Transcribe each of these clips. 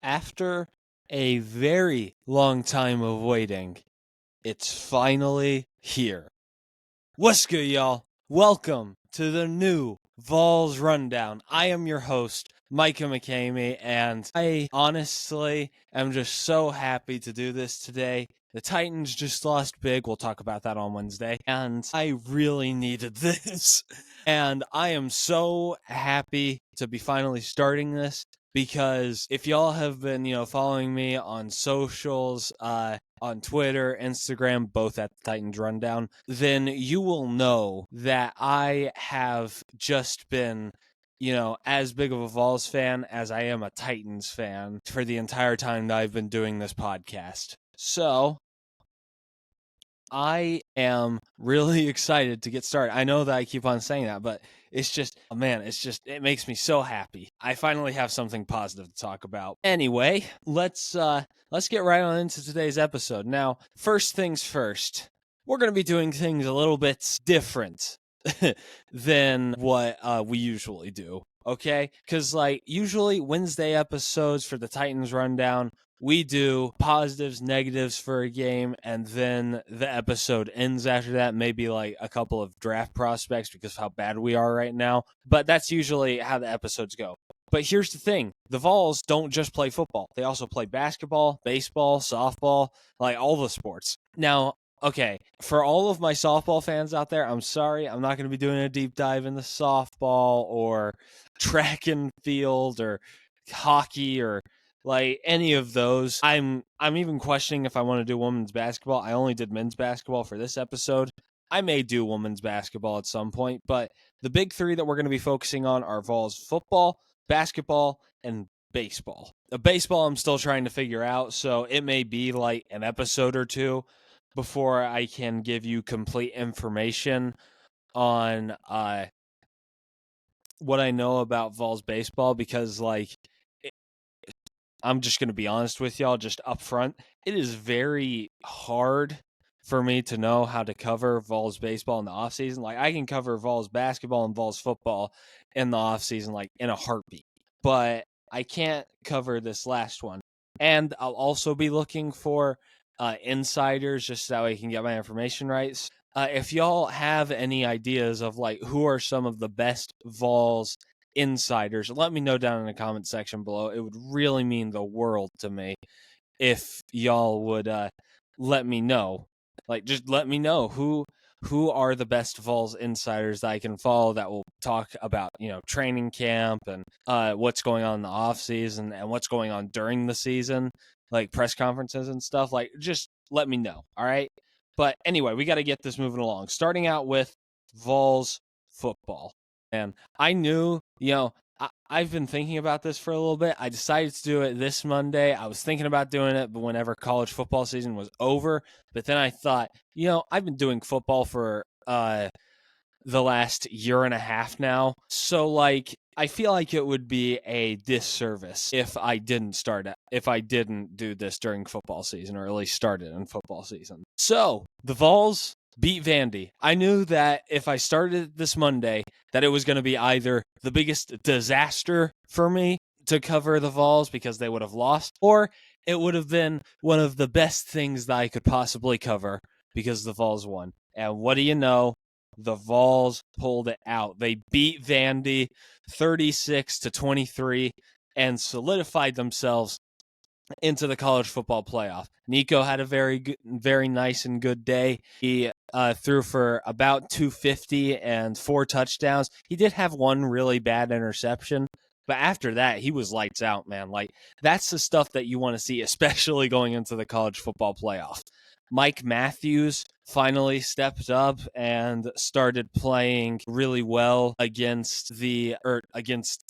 After a very long time of waiting, it's finally here. What's good, y'all? Welcome to the new Vols Rundown. I am your host, Micah McCamey, and I honestly am just so happy to do this today. The Titans just lost big. We'll talk about that on Wednesday. And I really needed this. And I am so happy to be finally starting this because if y'all have been, following me on socials, on Twitter, Instagram, both at the Titans Rundown, then you will know that I have just been, as big of a Vols fan as I am a Titans fan for the entire time that I've been doing this podcast. So I am really excited to get started. I know that I keep on saying that, but it's just, oh man, it makes me so happy. I finally have something positive to talk about. Anyway, let's get right on into today's episode. Now, first things first, we're going to be doing things a little bit different than what we usually do. Okay? Because, usually Wednesday episodes for the Titans Rundown, we do positives, negatives for a game, and then the episode ends after that. Maybe like a couple of draft prospects because of how bad we are right now. But that's usually how the episodes go. But here's the thing. The Vols don't just play football. They also play basketball, baseball, softball, like all the sports. Now, okay, for all of my softball fans out there, I'm sorry. I'm not going to be doing a deep dive into softball or track and field or hockey or like any of those. I'm even questioning if I want to do women's basketball. I only did men's basketball for this episode. I may do women's basketball at some point, but the big three that we're going to be focusing on are Vols football, basketball, and baseball. The baseball I'm still trying to figure out, so it may be like an episode or two before I can give you complete information on what I know about Vols baseball because I'm just going to be honest with y'all just up front. It is very hard for me to know how to cover Vols baseball in the offseason. Like, I can cover Vols basketball and Vols football in the offseason, like, in a heartbeat. But I can't cover this last one. And I'll also be looking for insiders just so I can get my information right. If y'all have any ideas of, like, who are some of the best Vols insiders, let me know down in the comment section below. It would really mean the world to me if y'all would let me know. Like, just let me know who are the best Vols insiders that I can follow that will talk about, training camp and what's going on in the off season and what's going on during the season, like press conferences and stuff. Like, just let me know. All right. But anyway, we got to get this moving along. Starting out with Vols football. And I knew, I've been thinking about this for a little bit. I decided to do it this Monday. I was thinking about doing it, but whenever college football season was over. But then I thought, I've been doing football for the last year and a half now. So, I feel like it would be a disservice if I didn't do this during football season, or at least started in football season. So, the Vols beat Vandy. I knew that if I started this Monday, that it was going to be either the biggest disaster for me to cover the Vols because they would have lost, or it would have been one of the best things that I could possibly cover because the Vols won. And what do you know? The Vols pulled it out. They beat Vandy 36-23 and solidified themselves into the college football playoff. Nico had a very nice and good day. He threw for about 250 and 4 touchdowns. He did have one really bad interception, but after that, he was lights out, man. Like, that's the stuff that you want to see, especially going into the college football playoff. Mike Matthews finally stepped up and started playing really well against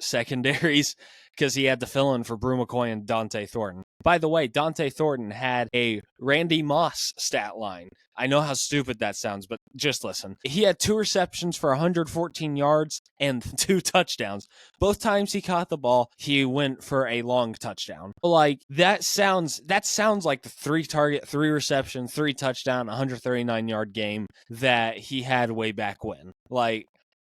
secondaries because he had to fill in for Brew McCoy and Dante Thornton. By the way, Dante Thornton had a Randy Moss stat line. I know how stupid that sounds, but just listen. He had 2 receptions for 114 yards and 2 touchdowns. Both times he caught the ball, he went for a long touchdown. Like, that sounds like the 3 target, 3 reception, 3 touchdown, 139-yard game that he had way back when. Like,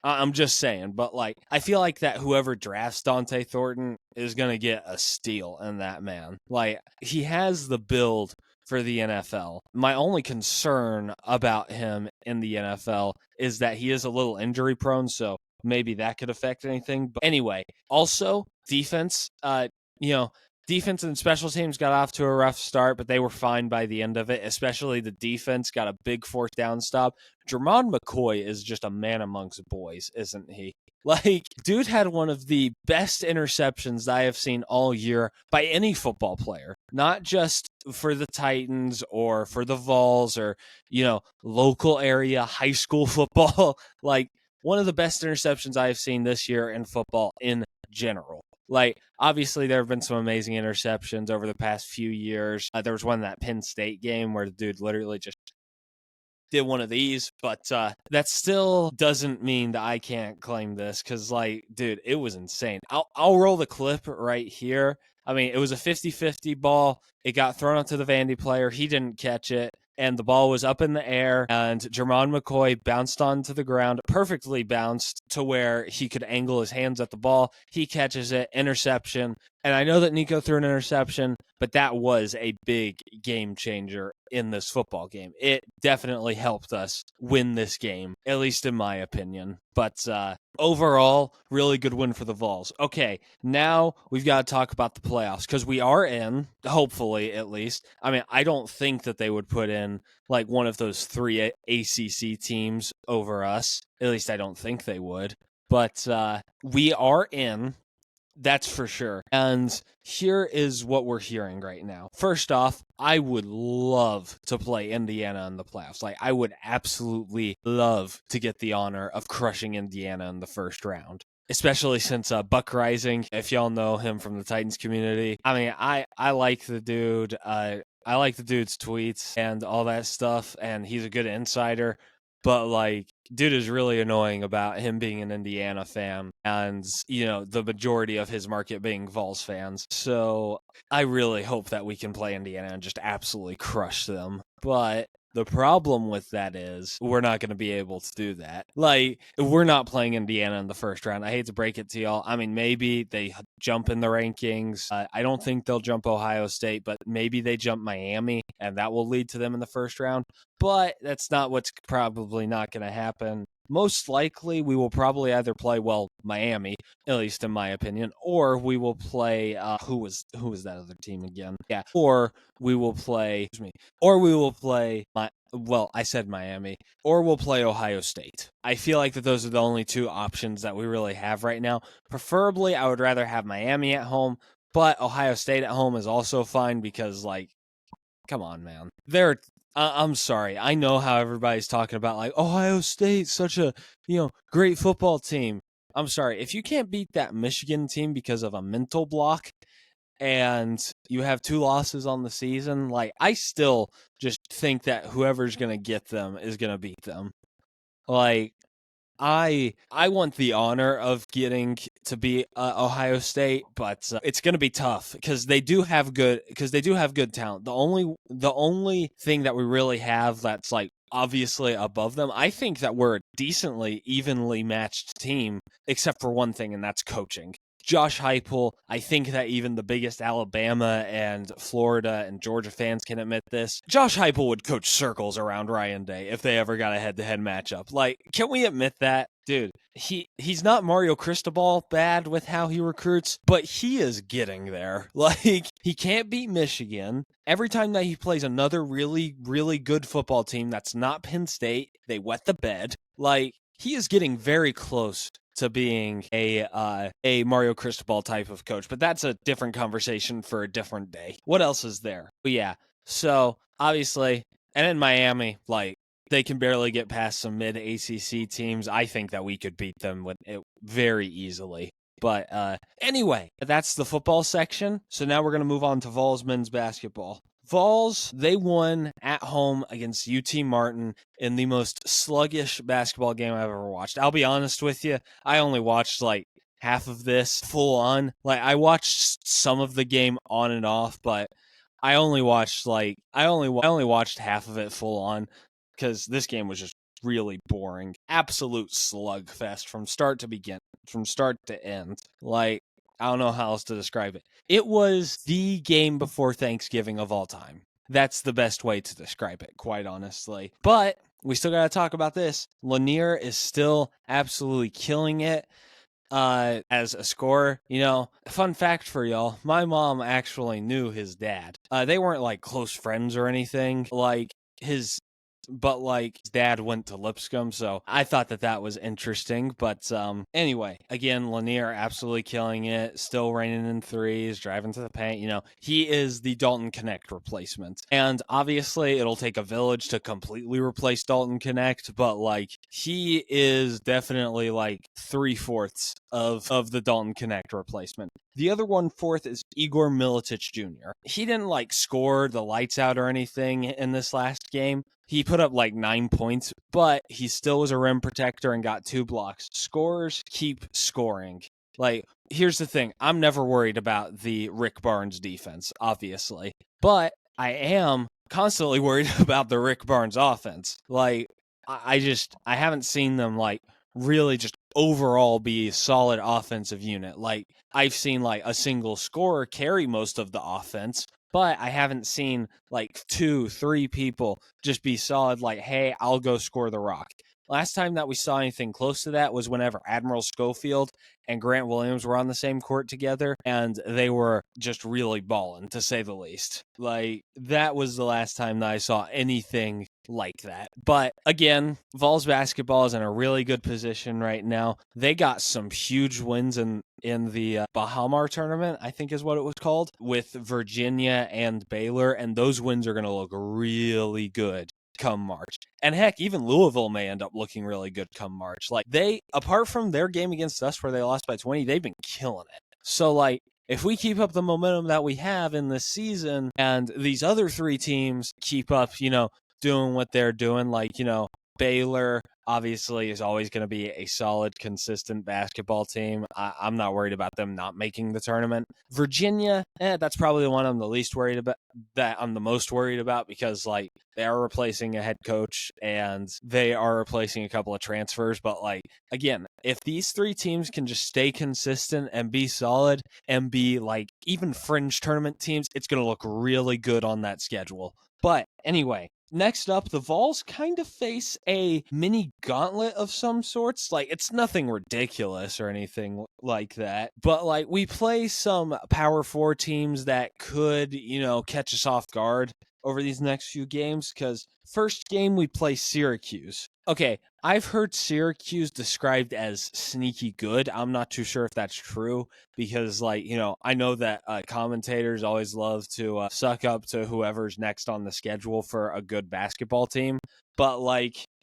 I'm just saying, but like I feel like that whoever drafts Dante Thornton is gonna get a steal in that man. Like he has the build for the NFL. My only concern about him in the NFL is that he is a little injury prone, so maybe that could affect anything. But anyway, also defense, you know, defense and special teams got off to a rough start, but they were fine by the end of it, especially the defense got a big fourth down stop. Jermon McCoy is just a man amongst boys, isn't he? Like, dude had one of the best interceptions I have seen all year by any football player, not just for the Titans or for the Vols or, local area high school football. Like, one of the best interceptions I have seen this year in football in general. Like, obviously, there have been some amazing interceptions over the past few years. There was one in that Penn State game where the dude literally just did one of these, but that still doesn't mean that I can't claim this because, like, dude, it was insane. I'll roll the clip right here. I mean, it was a 50-50 ball. It got thrown up to the Vandy player. He didn't catch it, and the ball was up in the air, and Jermon McCoy bounced onto the ground, perfectly bounced to where he could angle his hands at the ball. He catches it, interception. And I know that Nico threw an interception, but that was a big game changer in this football game. It definitely helped us win this game, at least in my opinion. But overall, really good win for the Vols. Okay, now we've got to talk about the playoffs because we are in, hopefully at least. I mean, I don't think that they would put in like one of those three ACC teams over us. At least I don't think they would. But we are in. That's for sure. And here is what we're hearing right now. First off, I would love to play Indiana in the playoffs. Like, I would absolutely love to get the honor of crushing Indiana in the first round. Especially since Buck Rising, if y'all know him from the Titans community. I mean, I like the dude. I like the dude's tweets and all that stuff, and he's a good insider. But like, dude is really annoying about him being an Indiana fan and, the majority of his market being Vols fans. So I really hope that we can play Indiana and just absolutely crush them. But the problem with that is we're not going to be able to do that. Like, we're not playing Indiana in the first round. I hate to break it to y'all. I mean, maybe they jump in the rankings. I don't think they'll jump Ohio State, but maybe they jump Miami, and that will lead to them in the first round. But that's not what's probably not going to happen. Most likely, we will probably either play, Miami, at least in my opinion, or we will play, who was that other team again? Yeah, or we will play, I said Miami, or we'll play Ohio State. I feel like that those are the only two options that we really have right now. Preferably, I would rather have Miami at home, but Ohio State at home is also fine because, like, come on, man. I'm sorry. I know how everybody's talking about, like, Ohio State, such a, great football team. I'm sorry. If you can't beat that Michigan team because of a mental block and you have 2 losses on the season, like, I still just think that whoever's going to get them is going to beat them. Like, I want the honor of getting to be Ohio State, but it's going to be tough because they do have good talent. The only thing that we really have that's like obviously above them, I think that we're a decently evenly matched team, except for one thing, and that's coaching. Josh Heupel, I think that even the biggest Alabama and Florida and Georgia fans can admit this. Josh Heupel would coach circles around Ryan Day if they ever got a head-to-head matchup. Like, can we admit that? Dude, he's not Mario Cristobal bad with how he recruits, but he is getting there. Like, he can't beat Michigan. Every time that he plays another really, really good football team that's not Penn State, they wet the bed. Like, he is getting very close to being a Mario Cristobal type of coach, but that's a different conversation for a different day. What else is there? But yeah, so obviously, and in Miami, like, they can barely get past some mid ACC teams. I think that we could beat them with it very easily. But anyway, that's the football section. So now we're going to move on to Vols men's basketball. Vols, they won at home against UT Martin in the most sluggish basketball game I've ever watched. I'll be honest with you, I only watched like half of this full on. Like, I watched some of the game on and off, but I only watched half of it full on because this game was just really boring. Absolute slugfest from start to end. Like, I don't know how else to describe it. It was the game before Thanksgiving of all time. That's the best way to describe it, quite honestly. But we still got to talk about this. Lanier is still absolutely killing it as a scorer. Fun fact for y'all, my mom actually knew his dad. They weren't like close friends or anything. His his dad went to Lipscomb, so I thought that was interesting. But anyway, again, Lanier absolutely killing it, still raining in threes, driving to the paint. He is the Dalton Connect replacement, and obviously it'll take a village to completely replace Dalton Connect, but he is definitely 3/4 of the Dalton Connect replacement. The other 1/4 is Igor Milicic Jr. He didn't score the lights out or anything in this last game. He put up 9 points, but he still was a rim protector and got 2 blocks. Scorers keep scoring. Here's the thing. I'm never worried about the Rick Barnes defense, obviously. But I am constantly worried about the Rick Barnes offense. I haven't seen them really just overall be a solid offensive unit. I've seen a single scorer carry most of the offense, but I haven't seen 2, 3 people just be solid hey, I'll go score the rock. Last time that we saw anything close to that was whenever Admiral Schofield and Grant Williams were on the same court together, and they were just really balling, to say the least. That was the last time that I saw anything like that. But again, Vols basketball is in a really good position right now. They got some huge wins in the Bahamar tournament, I think is what it was called, with Virginia and Baylor, and those wins are going to look really good come March. And heck, even Louisville may end up looking really good come March. They, apart from their game against us where they lost by 20, they've been killing it. So if we keep up the momentum that we have in this season and these other 3 teams keep up, doing what they're doing, Baylor obviously is always going to be a solid, consistent basketball team. I'm not worried about them not making the tournament. Virginia, that's probably the one I'm the least worried about, that I'm the most worried about, because they are replacing a head coach and they are replacing a couple of transfers. But again, if these 3 teams can just stay consistent and be solid and be even fringe tournament teams, it's going to look really good on that schedule. But anyway, next up, the Vols kind of face a mini gauntlet of some sorts. It's nothing ridiculous or anything like that, but we play some Power 4 teams that could, catch us off guard over these next few games, because first game we play Syracuse. Okay, I've heard Syracuse described as sneaky good. I'm not too sure if that's true, because I know that commentators always love to suck up to whoever's next on the schedule for a good basketball team. But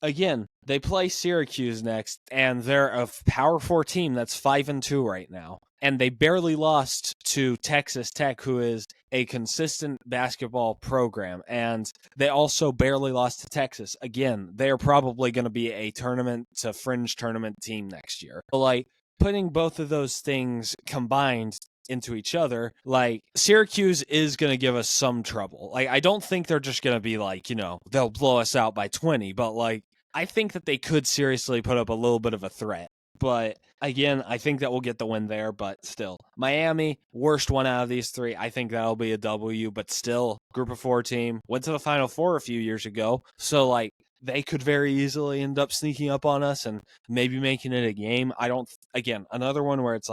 again, they play Syracuse next, and they're a Power 4 team that's 5-2 right now. And they barely lost to Texas Tech, who is a consistent basketball program. And they also barely lost to Texas. Again, they're probably going to be a tournament to fringe tournament team next year. But putting both of those things combined into each other, Syracuse is going to give us some trouble. I don't think they're just going to be they'll blow us out by 20, but I think that they could seriously put up a little bit of a threat. But again, I think that we'll get the win there, but still. Miami, worst one out of these 3. I think that'll be a W, but still, group of 4 team. Went to the Final Four a few years ago, so they could very easily end up sneaking up on us and maybe making it a game. Again, another one where it's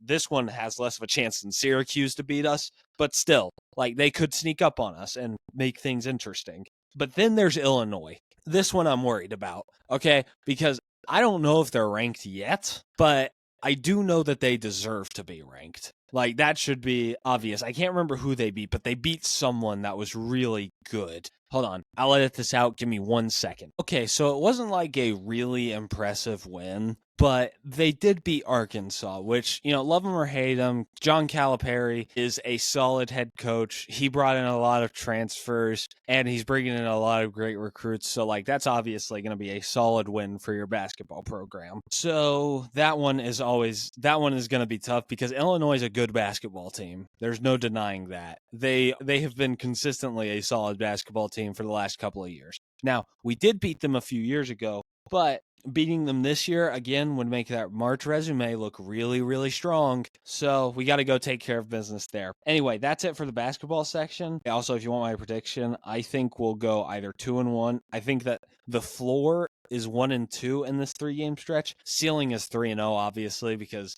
this one has less of a chance than Syracuse to beat us, but still, they could sneak up on us and make things interesting. But then there's Illinois. This one I'm worried about, okay? Because I don't know if they're ranked yet, but I do know that they deserve to be ranked. That should be obvious. I can't remember who they beat, but they beat someone that was really good. Hold on. I'll edit this out. Give me 1 second. Okay, so it wasn't a really impressive win, but they did beat Arkansas, which, love them or hate them. John Calipari is a solid head coach. He brought in a lot of transfers, and he's bringing in a lot of great recruits. So, that's obviously going to be a solid win for your basketball program. So that one is going to be tough because Illinois is a good basketball team. There's no denying that. They have been consistently a solid basketball team for the last couple of years. Now, we did beat them a few years ago, but beating them this year again would make that March resume look really, really strong. So we got to go take care of business there. Anyway, that's it for the basketball section. Also, if you want my prediction, I think we'll go either 2-1. I think that the floor is 1-2 in this 3-game stretch. Ceiling is 3-0, obviously, because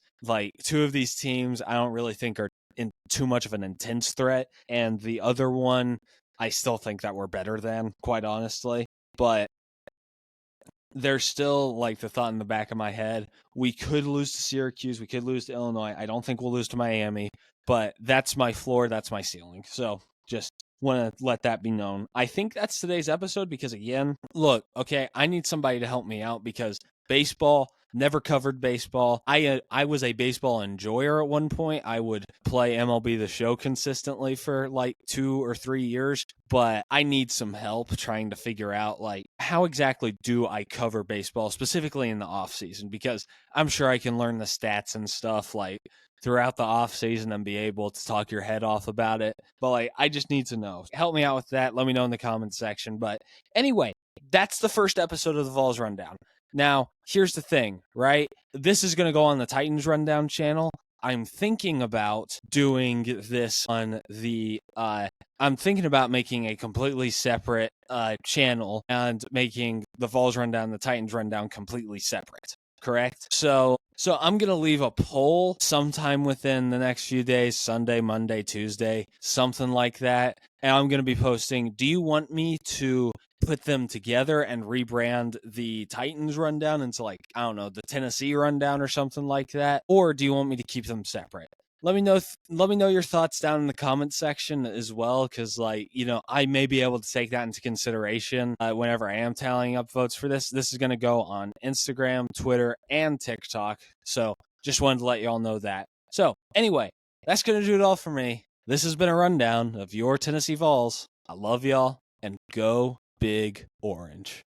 two of these teams I don't really think are in too much of an intense threat, and the other one I still think that we're better than, quite honestly. But there's still the thought in the back of my head, we could lose to Syracuse, we could lose to Illinois. I don't think we'll lose to Miami, but that's my floor, that's my ceiling. So just want to let that be known. I think that's today's episode because, again, look, okay, I need somebody to help me out because baseball, never covered baseball. I was a baseball enjoyer at one point. I would play MLB The Show consistently for 2 or 3 years, but I need some help trying to figure out how exactly do I cover baseball, specifically in the off season, because I'm sure I can learn the stats and stuff throughout the off season and be able to talk your head off about it. But I just need to know. Help me out with that. Let me know in the comments section. But anyway, that's the first episode of the Vols Rundown. Now, here's the thing, right? This is going to go on the Titans Rundown channel. I'm thinking about doing this on I'm thinking about making a completely separate channel and making the Vols Rundown, the Titans Rundown completely separate. Correct? So I'm going to leave a poll sometime within the next few days, Sunday, Monday, Tuesday, something like that. And I'm going to be posting, do you want me to put them together and rebrand the Titans Rundown into I don't know, the Tennessee Rundown or something like that? Or do you want me to keep them separate? Let me know your thoughts down in the comment section as well, because I may be able to take that into consideration whenever I am tallying up votes for this. This is going to go on Instagram, Twitter, and TikTok. So just wanted to let y'all know that. So anyway, that's going to do it all for me. This has been a rundown of your Tennessee Vols. I love y'all, and go Big Orange.